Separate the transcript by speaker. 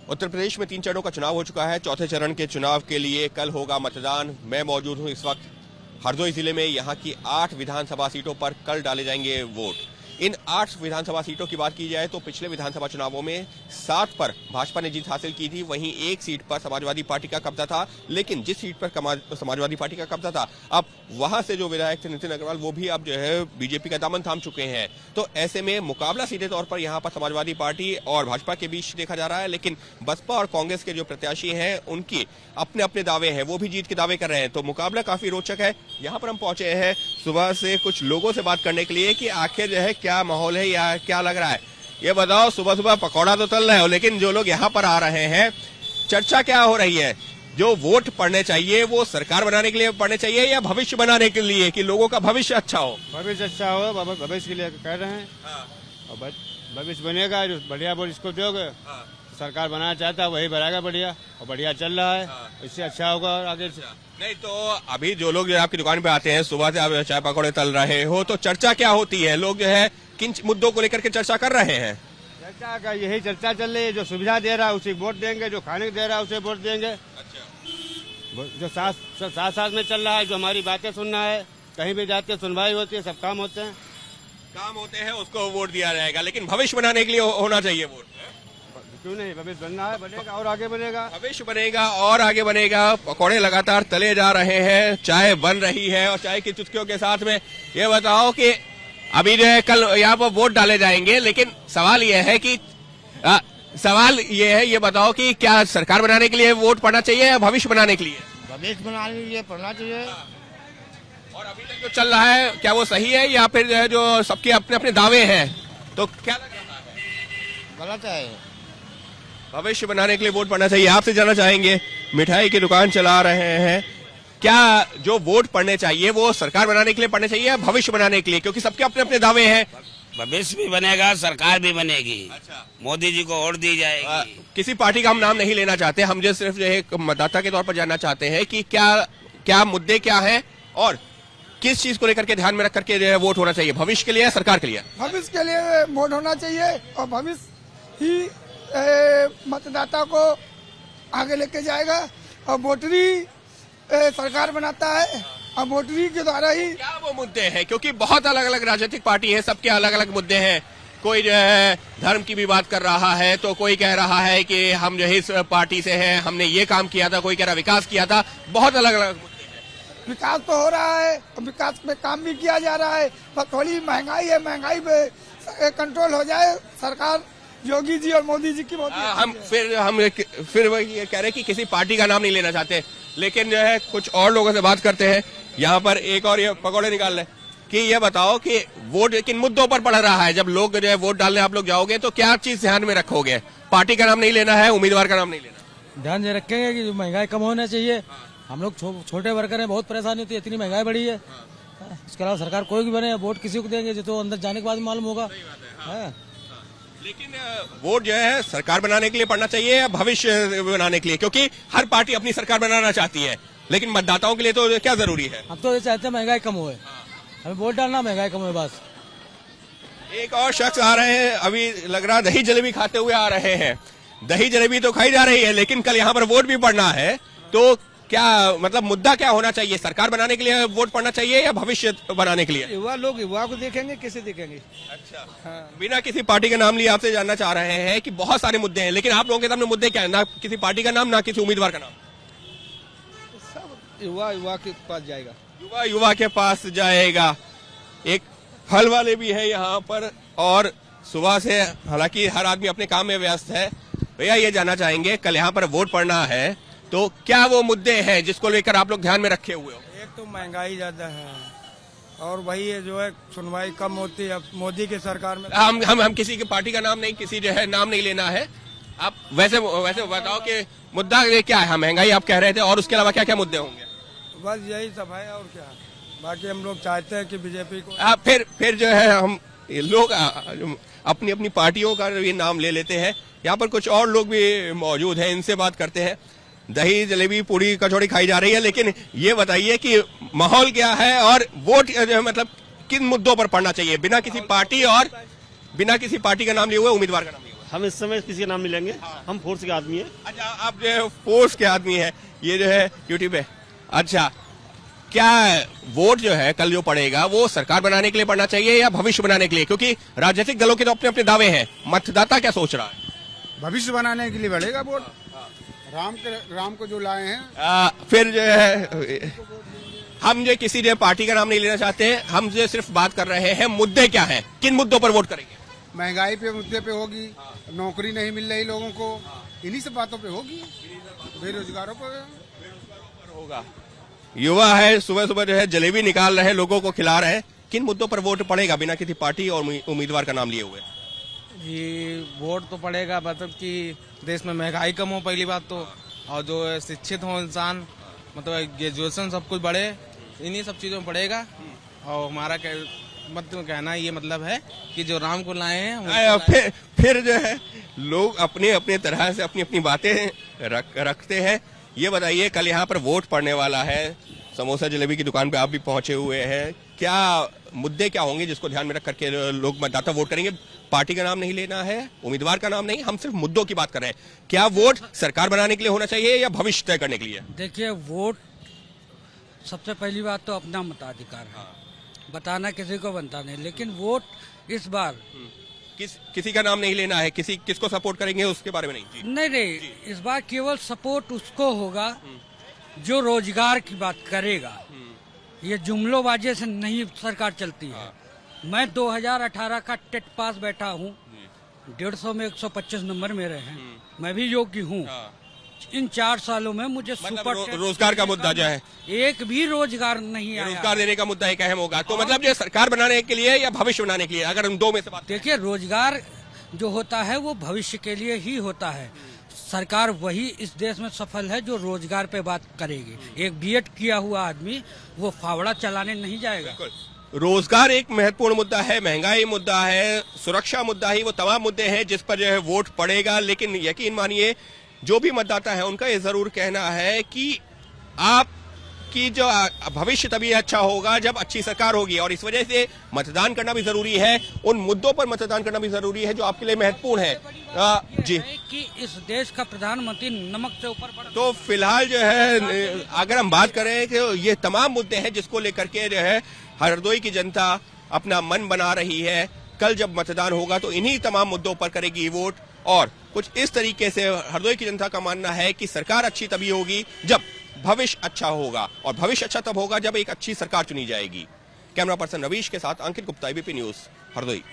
Speaker 1: उत्तर प्रदेश में 3 चरणों का चुनाव हो चुका है। चौथे चरण के चुनाव के लिए कल होगा मतदान। मैं मौजूद हूं इस वक्त हरदोई जिले में। यहां की 8 विधानसभा सीटों पर कल डाले जाएंगे वोट। इन 8 विधानसभा सीटों की बात की जाए तो पिछले विधानसभा चुनावों में 7 पर भाजपा ने जीत हासिल की थी, वहीं एक सीट पर समाजवादी पार्टी का कब्जा था। लेकिन जिस सीट पर समाजवादी पार्टी का कब्जा था, अब वहां से जो विधायक थे नितिन अग्रवाल, वो भी अब जो है बीजेपी का दामन थाम चुके हैं। तो ऐसे में मुकाबला सीधे तौर पर यहाँ पर समाजवादी पार्टी और भाजपा के बीच देखा जा रहा है। लेकिन बसपा और कांग्रेस के जो प्रत्याशी हैं उनकी अपने अपने दावे हैं, वो भी जीत के दावे कर रहे हैं। तो मुकाबला काफी रोचक है। यहाँ पर हम पहुंचे हैं सुबह से कुछ लोगों से बात करने के लिए कि आखिर जो है क्या माहौल है या क्या लग रहा है। ये बताओ, सुबह सुबह पकौड़ा तो तल रहे हो, लेकिन जो लोग यहाँ पर आ रहे हैं, चर्चा क्या हो रही है? जो वोट पड़ने चाहिए वो सरकार बनाने के लिए पड़ने चाहिए या भविष्य बनाने के लिए, कि लोगों का भविष्य अच्छा हो?
Speaker 2: भविष्य अच्छा हो, भविष्य के लिए कह रहे हैं। और भविष्य बनेगा, जो बढ़िया बोल इसको दोगे। सरकार बनाना चाहता है वही बनाएगा बढ़िया, और बढ़िया चल रहा है। इससे अच्छा होगा और आगे से।
Speaker 1: नहीं तो अभी जो लोग जो आपकी दुकान पे आते हैं, सुबह से आप चाय पकौड़े तल रहे हो, तो चर्चा क्या होती है? लोग जो है किन मुद्दों को लेकर के चर्चा कर रहे हैं?
Speaker 2: चर्चा का यही चर्चा चल रही है। जो सुविधा दे रहा है उसे वोट देंगे, जो खाने को दे रहा है उसे वोट देंगे। अच्छा। जो साथ साथ में चल रहा है, जो हमारी बातें सुनना है, कहीं भी जाते सुनवाई होती है, सब काम होते हैं
Speaker 1: उसको वोट दिया जाएगा। लेकिन भविष्य बनाने के लिए होना चाहिए वोट।
Speaker 2: क्यों नहीं? भविष्य बनना है, बनेगा और आगे बनेगा।
Speaker 1: भविष्य बनेगा और आगे बनेगा। पकौड़े लगातार तले जा रहे हैं, चाय बन रही है और चाय की चुस्कियों के साथ में ये बताओ कि अभी जो है कल यहाँ पर वोट डाले जाएंगे, लेकिन सवाल ये है कि ये बताओ कि क्या सरकार बनाने के लिए वोट पड़ना चाहिए या भविष्य बनाने के लिए?
Speaker 2: भविष्य बनाने के लिए पढ़ना चाहिए।
Speaker 1: और अभी तक जो चल रहा है क्या वो सही है या फिर जो है जो सबके अपने अपने दावे हैं, तो क्या लग रहा है?
Speaker 2: गलत है।
Speaker 1: भविष्य बनाने के लिए वोट पड़ना चाहिए। आपसे जानना चाहेंगे, मिठाई की दुकान चला रहे हैं, क्या जो वोट पड़ने चाहिए वो सरकार बनाने के लिए पड़ने चाहिए या भविष्य बनाने के लिए? क्योंकि सबके अपने अपने दावे हैं।
Speaker 3: भविष्य भी बनेगा, सरकार भी बनेगी। अच्छा। मोदी जी को वोट दी जाएगी।
Speaker 1: किसी पार्टी का हम नाम नहीं लेना चाहते, हम जो सिर्फ जो एक मतदाता के तौर पर जानना चाहते हैं कि क्या मुद्दे क्या हैं और किस चीज को लेकर के ध्यान में रख करके जो है वोट होना चाहिए, भविष्य के लिए या सरकार के लिए?
Speaker 4: भविष्य के लिए वोट होना चाहिए और भविष्य ही मतदाता को आगे लेके जाएगा। और वोटरी सरकार बनाता है और वोटरी के द्वारा ही।
Speaker 1: क्या वो मुद्दे हैं? क्योंकि बहुत अलग अलग राजनीतिक पार्टी है, सबके अलग अलग मुद्दे हैं। कोई जो है धर्म की भी बात कर रहा है, तो कोई कह रहा है कि हम जो है इस पार्टी से हैं, हमने ये काम किया था, कोई कह रहा विकास किया था। बहुत अलग अलग मुद्दे हैं।
Speaker 4: विकास तो हो रहा है, विकास में काम भी किया जा रहा है, पर थोड़ी महंगाई है, महंगाई पे कंट्रोल हो जाए। सरकार योगी जी और मोदी जी की
Speaker 1: हम फिर वही कह रहे हैं कि किसी पार्टी का नाम नहीं लेना चाहते, लेकिन जो है कुछ और लोगों से बात करते हैं। यहाँ पर एक और ये पकौड़े निकाल रहे कि ये बताओ कि वोट किन मुद्दों पर पड़ रहा है? जब लोग जो है वोट डालने आप लोग जाओगे तो क्या चीज ध्यान में रखोगे? पार्टी का नाम नहीं लेना है, उम्मीदवार का नाम नहीं लेना?
Speaker 5: ध्यान ये रखेंगे कि महंगाई कम होना चाहिए। हम लोग छोटे वर्कर हैं, बहुत परेशानी होती है, इतनी महंगाई बढ़ी है। इसके अलावा सरकार कोई भी बने, वोट किसी को देंगे जो तो अंदर जाने के बाद मालूम होगा।
Speaker 1: लेकिन वोट जो है सरकार बनाने के लिए पड़ना चाहिए या भविष्य बनाने के लिए? क्योंकि हर पार्टी अपनी सरकार बनाना चाहती है, लेकिन मतदाताओं के लिए तो क्या जरूरी है?
Speaker 5: हम तो ये चाहते हैं महंगाई कम होए, हमें वोट डालना, महंगाई कम होए बस।
Speaker 1: एक और शख्स आ रहे हैं, अभी लग रहा दही जलेबी खाते हुए आ रहे हैं। दही जलेबी तो खाई जा रही है, लेकिन कल यहाँ पर वोट भी पड़ना है, तो क्या मतलब मुद्दा क्या होना चाहिए? सरकार बनाने के लिए वोट पड़ना चाहिए या भविष्य बनाने के लिए?
Speaker 4: युवा लोग युवा को देखेंगे, कैसे देखेंगे?
Speaker 1: अच्छा। हाँ। बिना किसी पार्टी का नाम लिए आपसे जानना चाह रहे हैं कि बहुत सारे मुद्दे हैं, लेकिन आप लोगों के सामने मुद्दे क्या है? ना किसी पार्टी का नाम, ना किसी उम्मीदवार का नाम।
Speaker 4: सब युवा के पास जाएगा।
Speaker 1: युवा के पास जाएगा। एक फल वाले भी है यहाँ पर, और सुबह से हालांकि हर आदमी अपने काम में व्यस्त है। भैया ये जानना चाहेंगे, कल यहाँ पर वोट पड़ना है, तो क्या वो मुद्दे हैं जिसको लेकर आप लोग ध्यान में रखे हुए हो?
Speaker 6: एक तो महंगाई ज्यादा है और वही है जो है सुनवाई कम होती है मोदी की सरकार में।
Speaker 1: हम किसी की पार्टी का नाम नहीं, किसी जो है नाम नहीं लेना है। आप वैसे बताओ कि मुद्दा क्या है? महंगाई आप कह रहे थे, और उसके अलावा क्या क्या मुद्दे होंगे?
Speaker 6: बस यही सब है और क्या। बाकी हम लोग चाहते हैं कि बीजेपी को
Speaker 1: फिर जो है हम लोग अपनी अपनी पार्टियों का ये नाम ले लेते हैं। यहाँ पर कुछ और लोग भी मौजूद हैं, इनसे बात करते हैं। दही जलेबी पूरी कचौड़ी खाई जा रही है, लेकिन ये बताइए कि माहौल क्या है और वोट मतलब किन मुद्दों पर पड़ना चाहिए बिना किसी पार्टी और बिना किसी पार्टी का नाम लिए हुए उम्मीदवार का नाम लिए हुए?
Speaker 7: हम इस समय किसी का नाम नहीं लेंगे, हम फोर्स के आदमी हैं।
Speaker 1: अच्छा, आप जो है फोर्स के आदमी है, ये जो है ड्यूटी पे। अच्छा, क्या वोट जो है कल जो पड़ेगा वो सरकार बनाने के लिए पड़ना चाहिए या भविष्य बनाने के लिए? क्योंकि राजनीतिक दलों के तो अपने अपने दावे हैं, मतदाता क्या सोच रहा है?
Speaker 8: भविष्य बनाने के लिए बढ़ेगा वोट। राम को जो लाए हैं।
Speaker 1: फिर जो है हम जो किसी जो पार्टी का नाम नहीं लेना चाहते हैं, हम जो सिर्फ बात कर रहे हैं मुद्दे क्या हैं, किन मुद्दों पर वोट करेंगे?
Speaker 8: महंगाई पे मुद्दे पे होगी, नौकरी नहीं मिल रही लोगों को, इन्हीं सब बातों पे होगी, बेरोजगारों पर
Speaker 1: होगा। युवा है, सुबह सुबह जो है जलेबी निकाल रहे हैं, लोगों को खिला रहे हैं, किन मुद्दों पर वोट पड़ेगा बिना किसी पार्टी और उम्मीदवार का नाम लिए हुए?
Speaker 9: जी, वोट तो पड़ेगा मतलब कि देश में महंगाई कम हो पहली बात तो, और जो शिक्षित हो इंसान, मतलब ग्रेजुएशन सब कुछ बढ़े, इन्हीं सब चीजों में पड़ेगा। और हमारा मतलब कहना ये मतलब है कि जो राम को लाए हैं
Speaker 1: फिर जो है लोग अपने अपने तरह से अपनी अपनी बातें रखते हैं। ये बताइए, कल यहाँ पर वोट पड़ने वाला है, समोसा जलेबी की दुकान पे आप भी पहुंचे हुए हैं, क्या मुद्दे क्या होंगे जिसको ध्यान में रख करके लोग मतदाता वोट करेंगे? पार्टी का नाम नहीं लेना है, उम्मीदवार का नाम नहीं, हम सिर्फ मुद्दों की बात कर रहे हैं। क्या वोट सरकार बनाने के लिए होना चाहिए या भविष्य तय करने के लिए?
Speaker 10: देखिए, वोट सबसे पहली बात तो अपना मताधिकार है, बताना किसी को बनता नहीं, लेकिन वोट इस बार
Speaker 1: किसी का नाम नहीं लेना है, किसको सपोर्ट करेंगे उसके बारे में नहीं जी।
Speaker 10: नहीं, इस बार केवल सपोर्ट उसको होगा जो रोजगार की बात करेगा। ये जुमलोबाजी से नहीं सरकार चलती है। मैं 2018 का टेट पास बैठा हूँ, 150 में 125 नंबर मेरे हैं, मैं भी योग्य हूँ। इन 4 सालों में मुझे सुपर
Speaker 1: रोजगार का मुद्दा जो है,
Speaker 10: एक भी रोजगार नहीं आया।
Speaker 1: रोजगार देने का मुद्दा एक अहम होगा। तो मतलब ये सरकार बनाने के लिए या भविष्य बनाने के लिए, अगर उन दो में से बात?
Speaker 10: देखिए, रोजगार जो होता है वो भविष्य के लिए ही होता है। सरकार वही इस देश में सफल है जो रोजगार पे बात करेगी। एक बीएड किया हुआ आदमी वो फावड़ा चलाने नहीं जाएगा।
Speaker 1: रोजगार एक महत्वपूर्ण मुद्दा है, महंगाई मुद्दा है, सुरक्षा मुद्दा ही, वो तमाम मुद्दे हैं जिस पर जो है वोट पड़ेगा। लेकिन यकीन मानिए, जो भी मतदाता है उनका ये जरूर कहना है कि आपकी जो भविष्य तभी अच्छा होगा जब अच्छी सरकार होगी, और इस वजह से मतदान करना भी जरूरी है, उन मुद्दों पर मतदान करना भी जरूरी है जो आपके लिए महत्वपूर्ण है। जी,
Speaker 10: कि इस देश का प्रधानमंत्री नमक से ऊपर।
Speaker 1: तो फिलहाल जो है अगर हम बात करें कि ये तमाम मुद्दे हैं जिसको लेकर के जो है हरदोई की जनता अपना मन बना रही है। कल जब मतदान होगा तो इन्हीं तमाम मुद्दों पर करेगी वोट, और कुछ इस तरीके से हरदोई की जनता का मानना है कि सरकार अच्छी तभी होगी जब भविष्य अच्छा होगा, और भविष्य अच्छा तब होगा जब एक अच्छी सरकार चुनी जाएगी। कैमरा पर्सन रवीश के साथ अंकित गुप्ता, एबीपी न्यूज, हरदोई।